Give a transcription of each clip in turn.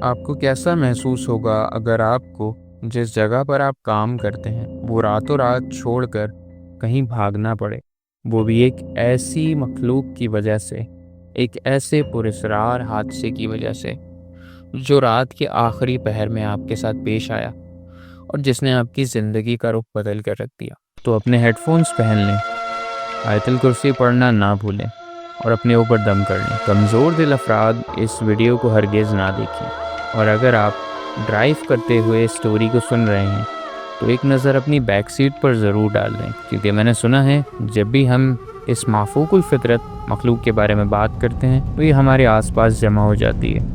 آپ کو کیسا محسوس ہوگا اگر آپ کو جس جگہ پر آپ کام کرتے ہیں وہ راتوں رات چھوڑ کر کہیں بھاگنا پڑے، وہ بھی ایک ایسی مخلوق کی وجہ سے، ایک ایسے پراسرار حادثے کی وجہ سے جو رات کے آخری پہر میں آپ کے ساتھ پیش آیا اور جس نے آپ کی زندگی کا رخ بدل کر رکھ دیا۔ تو اپنے ہیڈ فونز پہن لیں، آیت الکرسی پڑھنا نہ بھولیں اور اپنے اوپر دم کر لیں۔ کمزور دل افراد اس ویڈیو کو ہرگز نہ دیکھیں، اور اگر آپ ڈرائیو کرتے ہوئے اسٹوری کو سن رہے ہیں تو ایک نظر اپنی بیک سیٹ پر ضرور ڈال دیں، کیونکہ میں نے سنا ہے جب بھی ہم اس معفوق الفطرت مخلوق کے بارے میں بات کرتے ہیں تو یہ ہمارے آس پاس جمع ہو جاتی ہے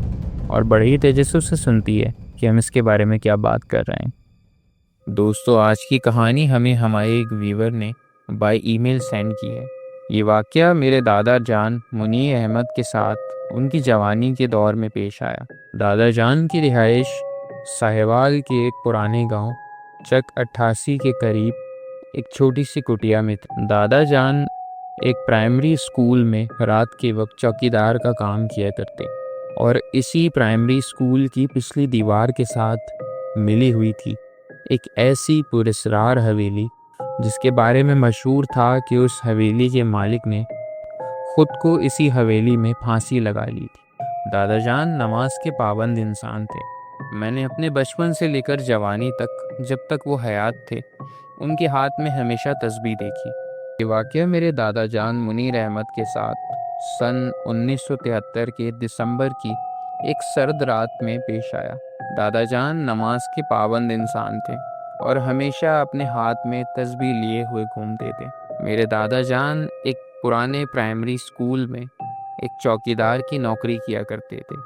اور بڑی تجسس سے سنتی ہے کہ ہم اس کے بارے میں کیا بات کر رہے ہیں۔ دوستو، آج کی کہانی ہمیں ہمارے ایک ویور نے بائی ای میل سینڈ کی ہے۔ یہ واقعہ میرے دادا جان منیر احمد کے ساتھ ان کی جوانی کے دور میں پیش آیا۔ دادا جان کی رہائش ساہیوال کے ایک پرانے گاؤں چک 88 کے قریب ایک چھوٹی سی کٹیا میں تھی۔ دادا جان ایک پرائمری اسکول میں رات کے وقت چوکیدار کا کام کیا کرتے، اور اسی پرائمری اسکول کی پچھلی دیوار کے ساتھ ملی ہوئی تھی ایک ایسی پراسرار حویلی جس کے بارے میں مشہور تھا کہ اس حویلی کے مالک نے خود کو اسی حویلی میں پھانسی لگا لی تھی۔ دادا جان نماز کے پابند انسان تھے۔ میں نے اپنے بچپن سے لے کر جوانی تک، جب تک وہ حیات تھے، ان کے ہاتھ میں ہمیشہ تسبیح دیکھی۔ یہ واقعہ میرے دادا جان منیر احمد کے ساتھ سن 1973 کے دسمبر کی ایک سرد رات میں پیش آیا۔ دادا جان نماز کے پابند انسان تھے اور ہمیشہ اپنے ہاتھ میں تسبیح لیے ہوئے گھومتے تھے۔ میرے دادا جان ایک پرانے پرائمری اسکول میں ایک چوکیدار کی نوکری کیا کرتے تھے۔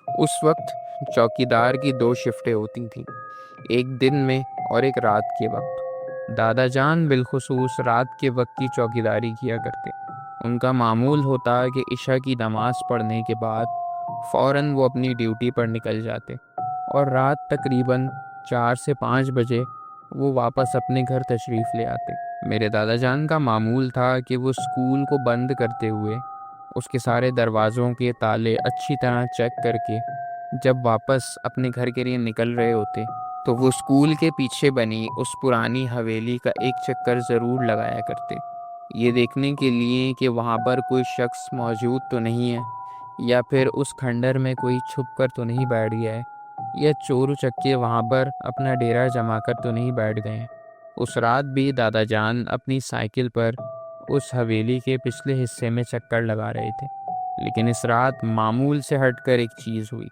اس وقت چوکیدار کی 2 شفٹیں ہوتی تھیں، ایک دن میں اور ایک رات کے وقت۔ دادا جان بالخصوص رات کے وقت کی چوکیداری کیا کرتے۔ ان کا معمول ہوتا کہ عشاء کی نماز پڑھنے کے بعد فوراً وہ اپنی ڈیوٹی پر نکل جاتے اور رات تقریباً 4 سے 5 بجے وہ واپس اپنے گھر تشریف لے آتے۔ میرے دادا جان کا معمول تھا کہ وہ اسکول کو بند کرتے ہوئے اس کے سارے دروازوں کے تالے اچھی طرح چیک کر کے جب واپس اپنے گھر کے لیے نکل رہے ہوتے تو وہ اسکول کے پیچھے بنی اس پرانی حویلی کا ایک چکر ضرور لگایا کرتے، یہ دیکھنے کے لیے کہ وہاں پر کوئی شخص موجود تو نہیں ہے، یا پھر اس کھنڈر میں کوئی چھپ کر تو نہیں بیٹھ گیا ہے، یا چور چکے وہاں پر اپنا ڈیرا جما کر تو نہیں بیٹھ گئے ہیں۔ اس رات بھی دادا جان اپنی سائیکل پر اس حویلی کے پچھلے حصے میں چکر لگا رہے تھے، لیکن اس رات معمول سے ہٹ کر ایک چیز ہوئی۔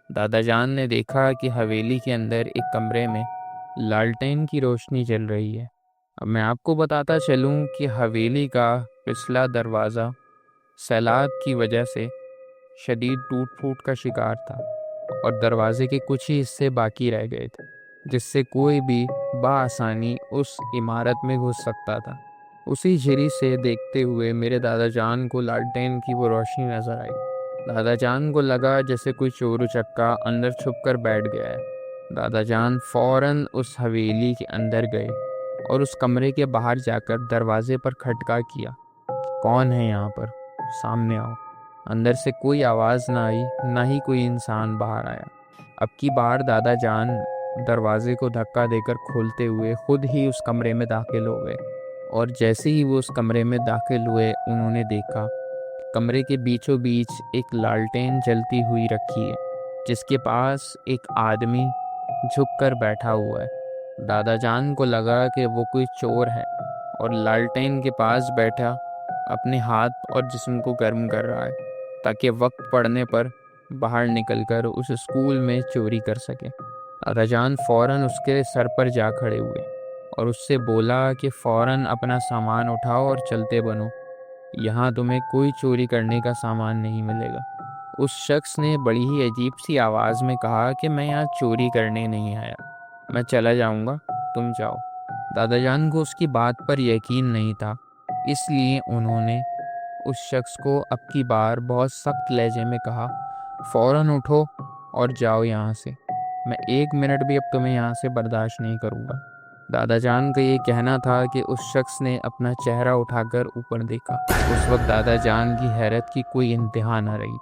دادا جان نے دیکھا کہ حویلی کے اندر ایک کمرے میں لالٹین کی روشنی جل رہی ہے۔ اب میں آپ کو بتاتا چلوں کہ حویلی کا پچھلا دروازہ سیلاب کی وجہ سے شدید ٹوٹ پھوٹ کا شکار تھا اور دروازے کے کچھ ہی حصے باقی رہ گئے تھے، جس سے کوئی بھی بآسانی اس عمارت میں گھس سکتا تھا۔ اسی جھری سے دیکھتے ہوئے میرے دادا جان کو لالٹین کی وہ روشنی نظر آئی۔ دادا جان کو لگا جیسے کوئی چور چکا اندر چھپ کر بیٹھ گیا ہے۔ دادا جان فوراً اس حویلی کے اندر گئے اور اس کمرے کے باہر جا کر دروازے پر کھٹکا کیا، کون ہے یہاں پر، سامنے آؤ۔ اندر سے کوئی آواز نہ آئی، نہ ہی کوئی انسان باہر آیا۔ اب کی بار دادا جان دروازے کو دھکا دے کر کھولتے ہوئے خود ہی اس کمرے میں داخل ہو گئے، اور جیسے ہی وہ اس کمرے میں داخل ہوئے انہوں نے دیکھا کمرے کے بیچوں بیچ ایک لالٹین جلتی ہوئی رکھی ہے، جس کے پاس ایک آدمی جھک کر بیٹھا ہوا ہے۔ دادا جان کو لگا کہ وہ کوئی چور ہے اور لالٹین کے پاس بیٹھا اپنے ہاتھ اور جسم کو گرم کر رہا ہے تاکہ وقت پڑنے پر باہر نکل کر اس اسکول میں چوری کر سکے۔ دادا جان فوراً اس کے سر پر جا کھڑے ہوئے اور اس سے بولا کہ فوراً اپنا سامان اٹھاؤ اور چلتے بنو، یہاں تمہیں کوئی چوری کرنے کا سامان نہیں ملے گا۔ اس شخص نے بڑی ہی عجیب سی آواز میں کہا کہ میں یہاں چوری کرنے نہیں آیا، میں چلا جاؤں گا، تم جاؤ۔ دادا جان کو اس کی بات پر یقین نہیں تھا، اس لیے انہوں نے اس شخص کو اب کی بار بہت سخت لہجے میں کہا، فوراً اٹھو اور جاؤ یہاں سے، میں 1 منٹ بھی اب تمہیں یہاں سے برداشت نہیں کروں گا۔ دادا جان کا یہ کہنا تھا کہ اس شخص نے اپنا چہرہ اٹھا کر اوپر دیکھا۔ اس وقت دادا جان کی حیرت کی کوئی انتہا نہ رہی۔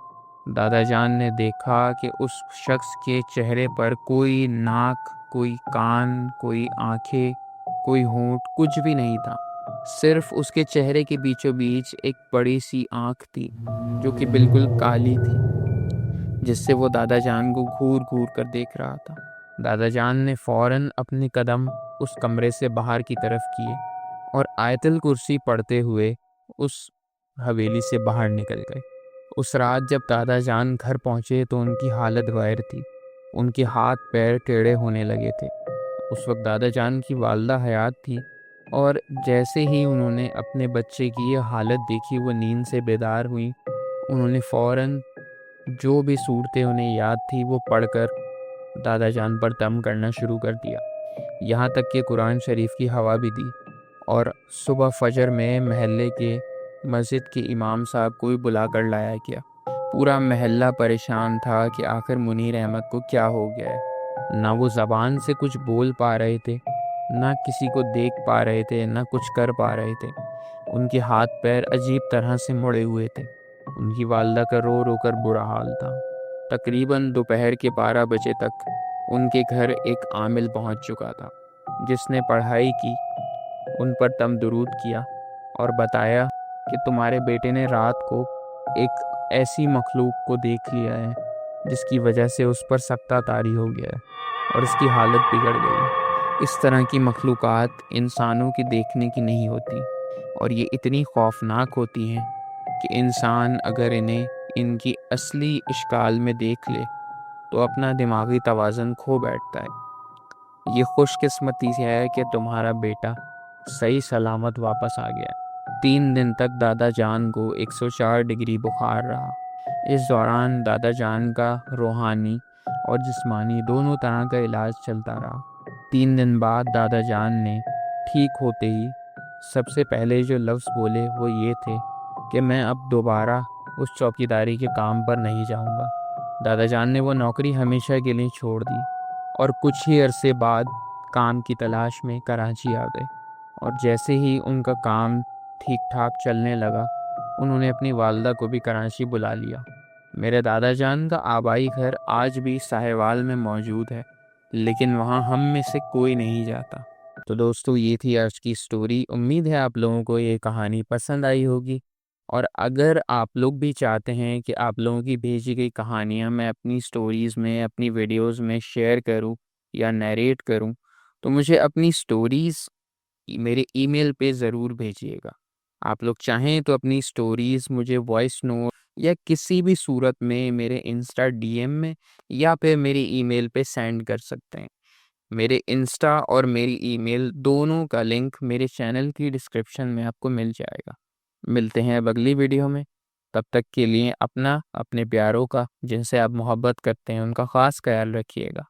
دادا جان نے دیکھا کہ اس شخص کے چہرے پر کوئی ناک، کوئی کان، کوئی آنکھیں، کوئی ہونٹ، کچھ بھی نہیں تھا۔ صرف اس کے چہرے کے بیچوں بیچ ایک بڑی سی آنکھ تھی جو کہ بالکل کالی تھی، جس سے وہ دادا جان کو گھور گھور کر دیکھ رہا تھا۔ دادا جان نے فوراً اپنے قدم اس کمرے سے باہر کی طرف کیے اور آیت الکرسی پڑھتے ہوئے اس حویلی سے باہر نکل گئے۔ اس رات جب دادا جان گھر پہنچے تو ان کی حالت غیر تھی، ان کے ہاتھ پیر ٹیڑھے ہونے لگے تھے۔ اس وقت دادا جان کی والدہ حیات تھی، اور جیسے ہی انہوں نے اپنے بچے کی یہ حالت دیکھی وہ نیند سے بیدار ہوئی۔ انہوں نے فوراً جو بھی صورتیں انہیں یاد تھی وہ پڑھ کر دادا جان پر دم کرنا شروع کر دیا، یہاں تک کہ قرآن شریف کی ہوا بھی دی، اور صبح فجر میں محلے کے مسجد کے امام صاحب کو بھی بلا کر لایا گیا۔ پورا محلہ پریشان تھا کہ آخر منیر احمد کو کیا ہو گیا ہے۔ نہ وہ زبان سے کچھ بول پا رہے تھے، نہ کسی کو دیکھ پا رہے تھے، نہ کچھ کر پا رہے تھے۔ ان کے ہاتھ پیر عجیب طرح سے مڑے ہوئے تھے۔ ان کی والدہ کا رو رو کر برا حال تھا۔ تقریباً دوپہر کے 12 بجے تک ان کے گھر ایک عامل پہنچ چکا تھا، جس نے پڑھائی کی، ان پر دم درود کیا اور بتایا کہ تمہارے بیٹے نے رات کو ایک ایسی مخلوق کو دیکھ لیا ہے جس کی وجہ سے اس پر سکتہ طاری ہو گیا ہے اور اس کی حالت بگڑ گئی۔ اس طرح کی مخلوقات انسانوں کی دیکھنے کی نہیں ہوتی، اور یہ اتنی خوفناک ہوتی ہیں کہ انسان اگر انہیں ان کی اصلی اشکال میں دیکھ لے تو اپنا دماغی توازن کھو بیٹھتا ہے۔ یہ خوش قسمتی ہے کہ تمہارا بیٹا صحیح سلامت واپس آ گیا۔ 3 دن تک دادا جان کو 104 ڈگری بخار رہا۔ اس دوران دادا جان کا روحانی اور جسمانی دونوں طرح کا علاج چلتا رہا۔ 3 دن بعد دادا جان نے ٹھیک ہوتے ہی سب سے پہلے جو لفظ بولے وہ یہ تھے کہ میں اب دوبارہ اس چوکیداری کے کام پر نہیں جاؤں گا۔ دادا جان نے وہ نوکری ہمیشہ کے لیے چھوڑ دی اور کچھ ہی عرصے بعد کام کی تلاش میں کراچی آ گئے، اور جیسے ہی ان کا کام ٹھیک ٹھاک چلنے لگا انہوں نے اپنی والدہ کو بھی کراچی بلا لیا۔ میرے دادا جان کا آبائی گھر آج بھی ساہیوال میں موجود ہے، لیکن وہاں ہم میں سے کوئی نہیں جاتا۔ تو دوستو، یہ تھی آج کی سٹوری۔ امید ہے آپ لوگوں کو یہ کہانی پسند آئی ہوگی، اور اگر آپ لوگ بھی چاہتے ہیں کہ آپ لوگوں کی بھیجی گئی کہانیاں میں اپنی سٹوریز میں، اپنی ویڈیوز میں شیئر کروں یا نیریٹ کروں، تو مجھے اپنی سٹوریز میرے ای میل پہ ضرور بھیجیے گا۔ آپ لوگ چاہیں تو اپنی سٹوریز مجھے وائس نوٹ یا کسی بھی صورت میں میرے انسٹا ڈی ایم میں یا پھر میری ای میل پہ سینڈ کر سکتے ہیں۔ میرے انسٹا اور میری ای میل دونوں کا لنک میرے چینل کی ڈسکرپشن میں آپ کو مل جائے گا۔ ملتے ہیں اب اگلی ویڈیو میں، تب تک کے لیے اپنا، اپنے پیاروں کا جن سے آپ محبت کرتے ہیں ان کا خاص خیال رکھیے گا۔